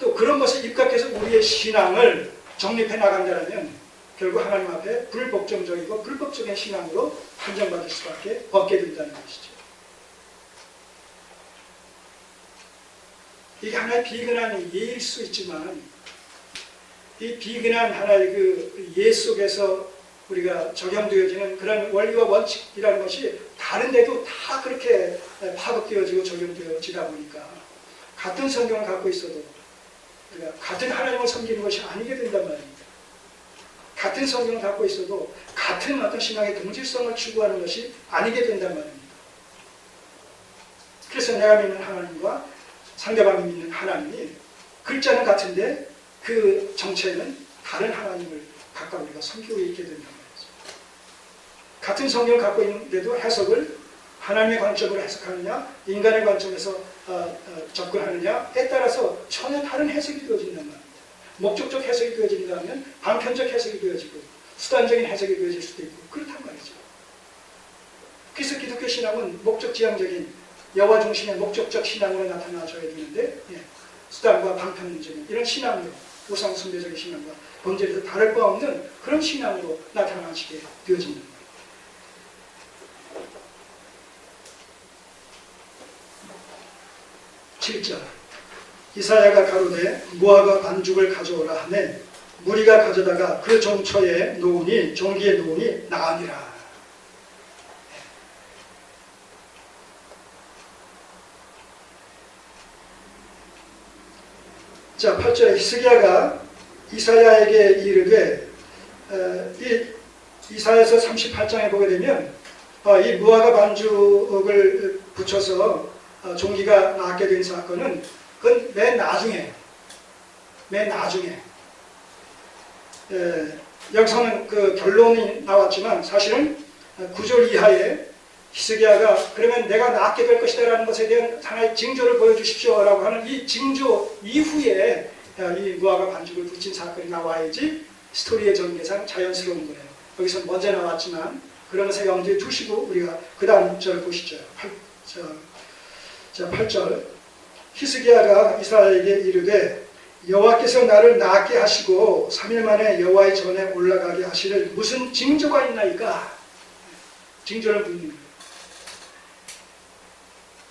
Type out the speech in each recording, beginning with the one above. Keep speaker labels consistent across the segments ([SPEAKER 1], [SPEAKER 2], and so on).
[SPEAKER 1] 또 그런 것에 입각해서 우리의 신앙을 정립해 나간다면 결국 하나님 앞에 불복종적이고 불법적인 신앙으로 판정받을 수밖에 없게 된다는 것이죠. 이게 하나의 비근한 예일 수 있지만 이 비근한 하나의 그 예 속에서 우리가 적용되어지는 그런 원리와 원칙이라는 것이 다른 데도 다 그렇게 파급되어지고 적용되어지다 보니까 같은 성경을 갖고 있어도 우리가 같은 하나님을 섬기는 것이 아니게 된단 말입니다. 같은 성경을 갖고 있어도 같은 어떤 신앙의 동질성을 추구하는 것이 아니게 된단 말입니다. 그래서 내가 믿는 하나님과 상대방이 믿는 하나님이 글자는 같은데 그 정체는 다른 하나님을 각각 우리가 섬기고 있게 된단 말이죠. 같은 성경을 갖고 있는데도 해석을 하나님의 관점으로 해석하느냐 인간의 관점에서 접근하느냐에 따라서 전혀 다른 해석이 되어진단 말입니다. 목적적 해석이 되어진다면 방편적 해석이 되어지고 수단적인 해석이 되어질 수도 있고 그렇단 말이죠. 그래서 기독교 신앙은 목적지향적인 여호와 중심의 목적적 신앙으로 나타나줘야 되는데 수단과 방편적인 이런 신앙으로 우상 숭배적인 신앙과 본질에서 다를 바 없는 그런 신앙으로 나타나시게 되어진다. 7절 이사야가 가로되 무화과 반죽을 가져오라 하매 무리가 가져다가 그 종처에 놓으니 종기에 놓으니 나으니라. 자, 8절에 히스기야가 이사야에게 이르되 이사야서 38장에 보게 되면 이 무화과 반죽을 붙여서 종기가 나게 된 사건은 그건 맨 나중에 여기서는 그 결론이 나왔지만 사실은 9절 이하에 히스기야가 그러면 내가 낫게 될 것이다 라는 것에 대한 하나의 징조를 보여주십시오 라고 하는 이 징조 이후에 이 무화과 반죽을 붙인 사건이 나와야지 스토리의 전개상 자연스러운 거예요. 여기서 먼저 나왔지만 그런 것에 염두에 두시고 우리가 그 다음 절 보시죠. 8절 히스기야가 이스라엘에게 이르되 여호와께서 나를 낫게 하시고 3일 만에 여호와의 전에 올라가게 하시를 무슨 징조가 있나이까? 징조를 묻는 거예요.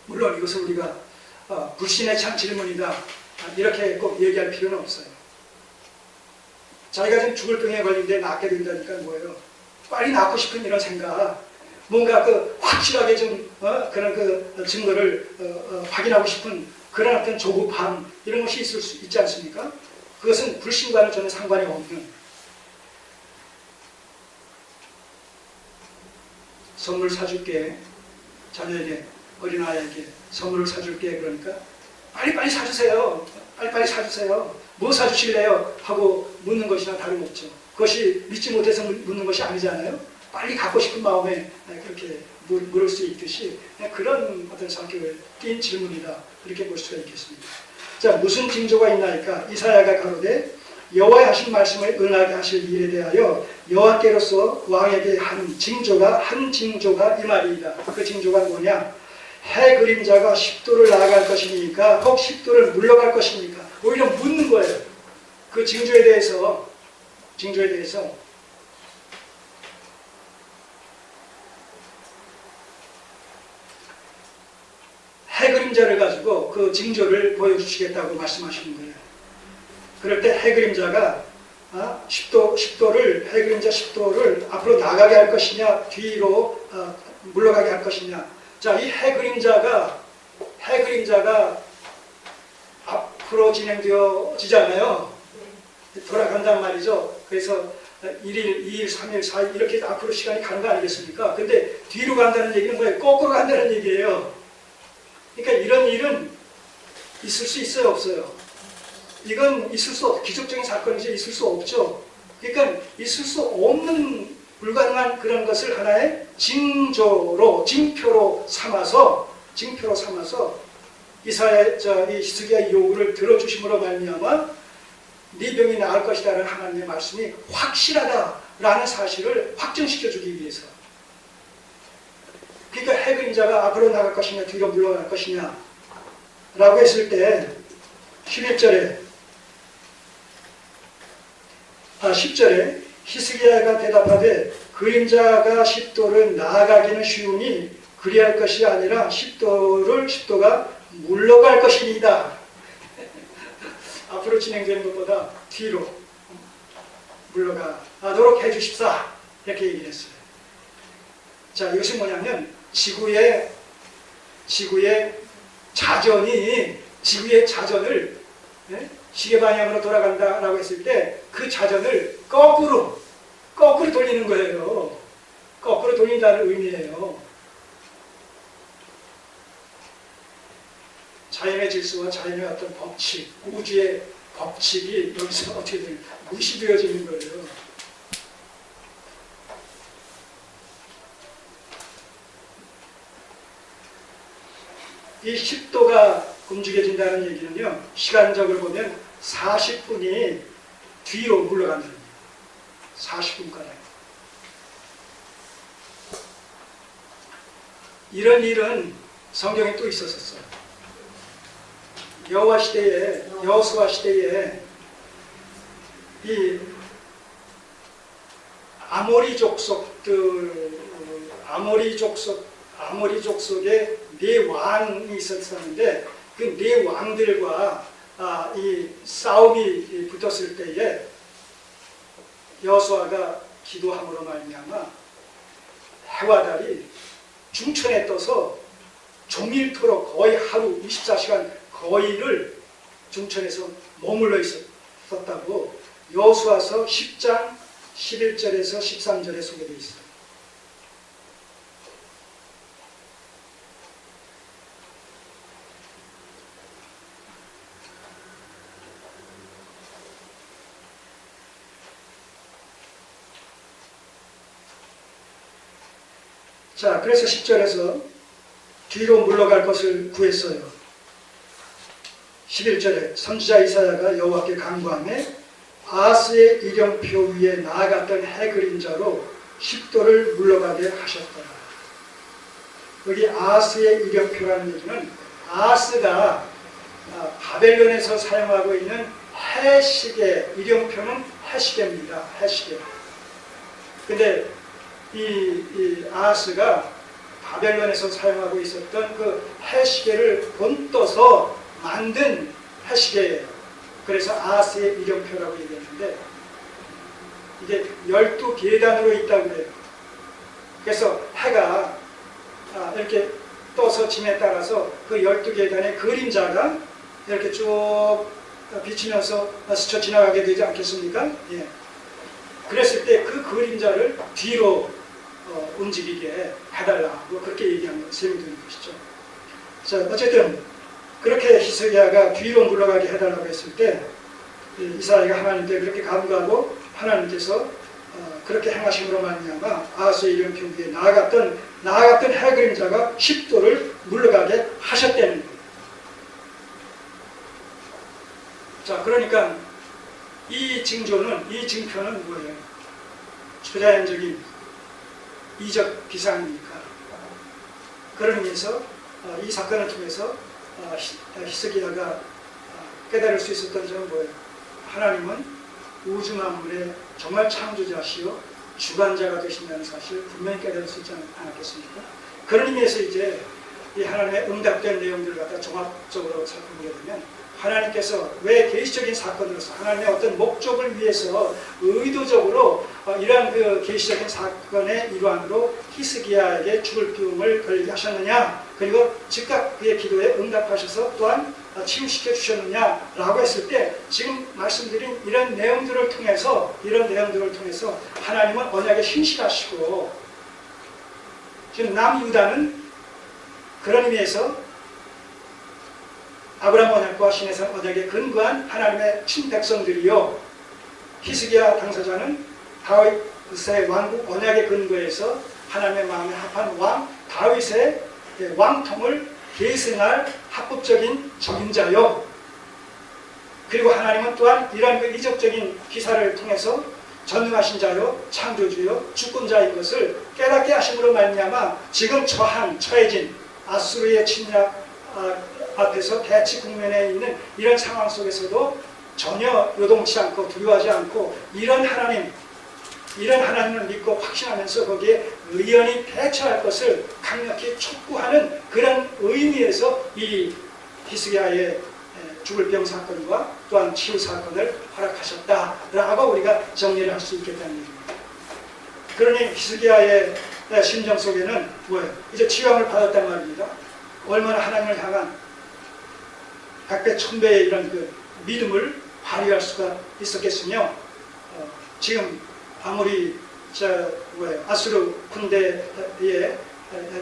[SPEAKER 1] 물론 이것을 우리가 불신의 찬 질문이다 이렇게 꼭 얘기할 필요는 없어요. 자기가 지금 죽을 병에 걸린데 낫게 된다니까 뭐예요? 빨리 낫고 싶은 이런 생각, 뭔가 그 확실하게 좀 그런 그 증거를 확인하고 싶은 그런 어떤 조급함 이런 것이 있을 수 있지 않습니까? 그것은 불신과는 전혀 상관이 없는 선물 사줄게 자녀에게 어린아이에게 선물을 사줄게 그러니까 빨리빨리 사주세요. 빨리빨리 사주세요. 뭐 사주실래요? 하고 묻는 것이나 다름없죠. 그것이 믿지 못해서 묻는 것이 아니잖아요. 빨리 갖고 싶은 마음에 그렇게 물을 수 있듯이 그런 어떤 성격을 띈 질문이다. 이렇게 볼 수가 있겠습니다. 자, 무슨 징조가 있나이까? 이사야가 가로되 여호와의 하신 말씀을 응하게 하실 일에 대하여 여호와께로서 왕에게 한 징조가 이 말이다. 그 징조가 뭐냐? 해 그림자가 10도를 나아갈 것이니까 혹 10도를 물러갈 것이니까 오히려 묻는 거예요. 그 징조에 대해서 해 그림자를 가지고 그 징조를 보여주시겠다고 말씀하시는 거예요. 그럴 때 해 그림자가 10도를 해 그림자 10도를 앞으로 나가게 할 것이냐 뒤로 물러가게 할 것이냐. 자, 이 해 그림자가 앞으로 진행되어지잖아요. 돌아간단 말이죠. 그래서 1일, 2일, 3일, 4일 이렇게 앞으로 시간이 가는 거 아니겠습니까? 근데 뒤로 간다는 얘기는 뭐예요? 거꾸로 간다는 얘기예요. 그러니까 이런 일은 있을 수 있어요, 없어요? 이건 기적적인 사건이지 있을 수 없죠. 그러니까 있을 수 없는 불가능한 그런 것을 하나의 징표로 삼아서 이 히스기야의 요구를 들어주심으로 말미암아 네 병이 나을 것이라는 하나님의 말씀이 확실하다라는 사실을 확증시켜주기 위해서. 그러니까 해 그림자가 앞으로 나갈 것이냐 뒤로 물러갈 것이냐 라고 했을 때 11절에 10절에 히스기야가 대답하되 그림자가 십도를 나아가기는 쉬우니 그리할 것이 아니라 십도가 물러갈 것이니이다. 앞으로 진행되는 것보다 뒤로 물러가도록 해주십사. 이렇게 얘기를 했어요. 자, 이것이 뭐냐면 지구의 자전을 시계 방향으로 돌아간다라고 했을 때 그 자전을 거꾸로 돌리는 거예요. 거꾸로 돌린다는 의미예요. 자연의 질서와 자연의 어떤 법칙, 우주의 법칙이 여기서 어떻게든 무시되어지는 거예요. 이 10도가 움직여진다는 얘기는요, 시간적으로 보면 40분이 뒤로 물러간다는 얘기예요. 40분가량. 이런 일은 성경에 또 있었어요. 여호수아 시대에 이 아모리 족속의 네 왕이 있었는데 그 네 왕들과 이 싸움이 붙었을 때에 여호수아가 기도함으로 말미암아 해와 달이 중천에 떠서 종일토록 거의 하루 24시간 거의를 중천에서 머물러 있었다고 여호수아서 10장 11절에서 13절에 소개되어 있어요. 자, 그래서 10절에서 뒤로 물러갈 것을 구했어요. 11절에 선지자 이사야가 여호와께 간구하며 아하스의 이령표 위에 나아갔던 해 그림자로 십도를 물러가게 하셨더라. 여기 아하스의 이령표라는 얘기는 아하스가 바벨론에서 사용하고 있는 해시계, 이령표는 해시계입니다. 해시계. 근데 이 아하스가 바벨론에서 사용하고 있었던 그 해시계를 본떠서 만든 해시계예요. 그래서 아하스의 이령표라고 얘기했는데 이게 12계단으로 있다고 해요. 그래서 해가 이렇게 떠서 짐에 따라서 그 12계단의 그림자가 이렇게 쭉 비치면서 스쳐 지나가게 되지 않겠습니까? 예. 그랬을 때 그 그림자를 뒤로 움직이게 해달라고 그렇게 얘기하는 셈이 되는 것이죠. 자, 어쨌든 그렇게 히스기야가 뒤로 물러가게 해달라고 했을 때 이사야가 하나님께 그렇게 간구하고 하나님께서 그렇게 행하심으로 말미암아 아하스의 이령표 위에 나아갔던 해 그림자가 십도를 물러가게 하셨다는 거예요. 자, 그러니까 이 징표는 뭐예요? 초자연적인 이적 기상이니까. 그런 의미에서 이 사건을 통해서 히스기야가 깨달을 수 있었던 점은 뭐예요? 하나님은 우주 만물의 정말 창조자시요 주관자가 되신다는 사실을 분명히 깨달을 수 있지 않았겠습니까? 그런 의미에서 이제 이 하나님의 응답된 내용들을 갖다 종합적으로 살펴보게 되면 하나님께서 왜 계시적인 사건으로서 하나님의 어떤 목적을 위해서 의도적으로 이러한 그 계시적인 사건의 일환으로 히스기야에게 죽을 비움을 걸리게 하셨느냐, 그리고 즉각 그의 기도에 응답하셔서 또한 치유시켜 주셨느냐라고 했을 때 지금 말씀드린 이런 내용들을 통해서 하나님은 언약에 신실하시고 지금 남유다는 그런 의미에서 아브라함 언약과 신해산 언약에 근거한 하나님의 친백성들이요, 히스기야 당사자는 다윗의 왕국 언약에 근거해서 하나님의 마음에 합한 왕 다윗의 왕통을 계승할 합법적인 적임자요, 그리고 하나님은 또한 이러한 그 이적적인 기사를 통해서 전능하신 자요 창조주요 주권자인 것을 깨닫게 하심으로 말미암아 지금 처해진 아수르의 침략 앞에서 대치 국면에 있는 이런 상황 속에서도 전혀 요동치 않고 두려워하지 않고 이런 하나님을 믿고 확신하면서 거기에 의연히 대처할 것을 강력히 촉구하는 그런 의미에서 이 히스기야의 죽을 병 사건과 또한 치유 사건을 허락하셨다라고 우리가 정리를 할 수 있겠다는 얘기입니다. 그러니 히스기야의 심정 속에는 뭐예요? 이제 치유함을 받았단 말입니다. 얼마나 하나님을 향한 백배 천배의 이런 그 믿음을 발휘할 수가 있었겠으며, 지금 아무리 아수르 군대에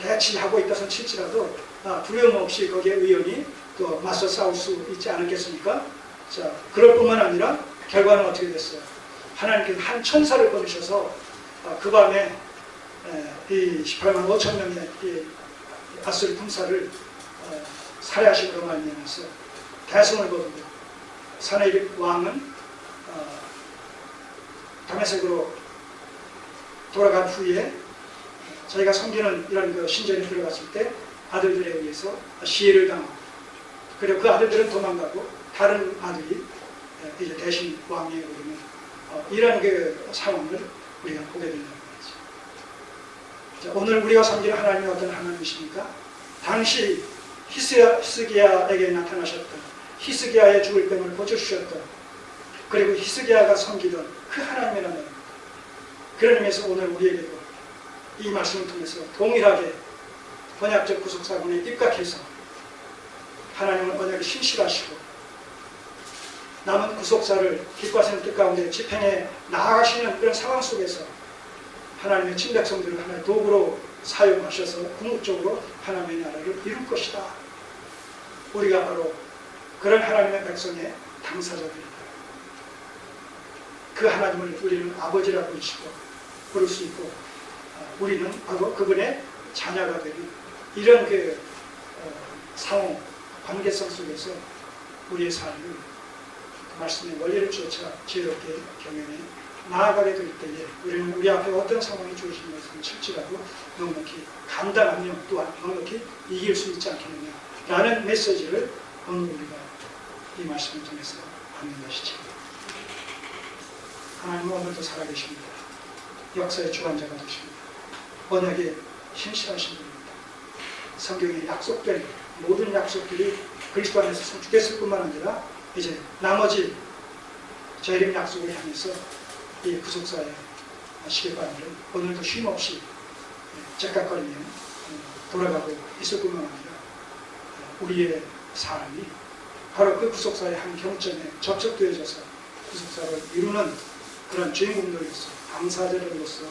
[SPEAKER 1] 대치하고 있다선 칠지라도 두려움 없이 거기에 의연히 또 맞서 싸울 수 있지 않았겠습니까? 자, 그럴 뿐만 아니라 결과는 어떻게 됐어요? 하나님께서 한 천사를 보내셔서 그 밤에 이 18만 5천 명의 이 아수르 군사를 살해하심으로 말미암아서 대성을 거두고 사내립 왕은 다메섹으로 돌아간 후에 자기가 섬기는 이런 그 신전에 들어갔을 때 아들들에 의해서 시해를 당하고, 그리고 그 아들들은 도망가고 다른 아들이 이제 대신 왕위에 오르는 이런 그 상황을 우리가 보게 된다는 거죠. 자, 오늘 우리가 섬기는 하나님이 어떤 하나님이십니까? 당시 히스기야에게 나타나셨던, 히스기야의 죽을 병을 고쳐주셨던, 그리고 히스기야가 섬기던 그 하나님이라는 겁니다. 그런 의미에서 오늘 우리에게도 이 말씀을 통해서 동일하게 언약적 구속사건에 입각해서 하나님은 언약이 신실하시고 남은 구속사를 빛과 생의 뜻 가운데 집행해 나아가시는 그런 상황 속에서 하나님의 친백성들을 하나의 도구로 사용하셔서 궁극적으로 하나님의 나라를 이룰 것이다. 우리가 바로 그런 하나님의 백성의 당사자들입니다. 그 하나님을 우리는 아버지라고 부를 수 있고, 우리는 바로 그분의 자녀가 되는 이런 그 상호 관계성 속에서 우리의 삶을 그 말씀의 원리를 쫓아 지혜롭게 경영해 나아가게 될 때에 우리는 우리 앞에 어떤 상황이 주어진 것을 칠지라도 넉넉히 감당하며 또한 넉넉히 이길 수 있지 않겠느냐라는 메시지를 오늘 우리가 이 말씀을 통해서 받는 것이죠. 하나님은 오늘도 살아계십니다. 역사의 주관자가 되십니다. 언약에 신실하신 분입니다. 성경에 약속된 모든 약속들이 그리스도 안에서 성취됐을 뿐만 아니라 이제 나머지 재림 약속을 향해서 이 구속사의 시계바늘은 오늘도 쉼없이 째깍거리며 돌아가고 있을 뿐만 아니라 우리의 삶이 바로 그 구속사의 한 경점에 접촉되어져서 구속사를 이루는 그런 주인공들로서 당사자들로서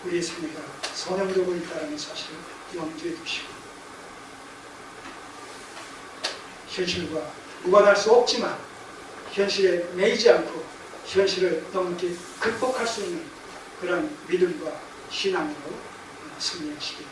[SPEAKER 1] 우리의 삶이가 선형되고 있다는 사실을 염두에 두시고, 현실과 무관할 수 없지만 현실에 매이지 않고 현실을 넉넉히 극복할 수 있는 그런 믿음과 신앙으로 승리하시기를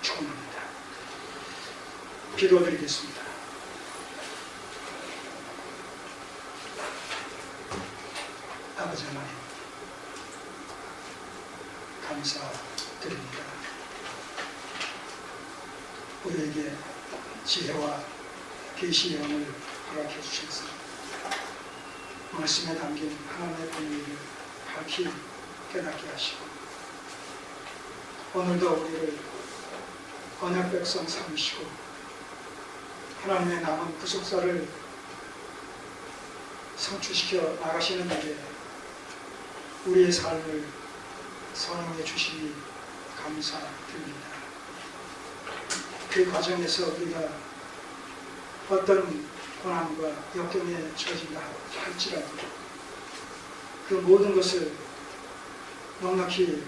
[SPEAKER 1] 축원합니다. 기도드리겠습니다. 아버지 하나님, 감사드립니다. 우리에게 지혜와 계시의 영을 허락해 주셔서 말씀에 담긴 하나님의 본의를 밝히 깨닫게 하시고, 오늘도 우리를 언약 백성 삼으시고 하나님의 남은 구속사를 성취시켜 나가시는 일에 우리의 삶을 선용해 주시니 감사드립니다. 그 과정에서 우리가 어떤 고난과 역경에 처해진다 할지라도 그 모든 것을 넉넉히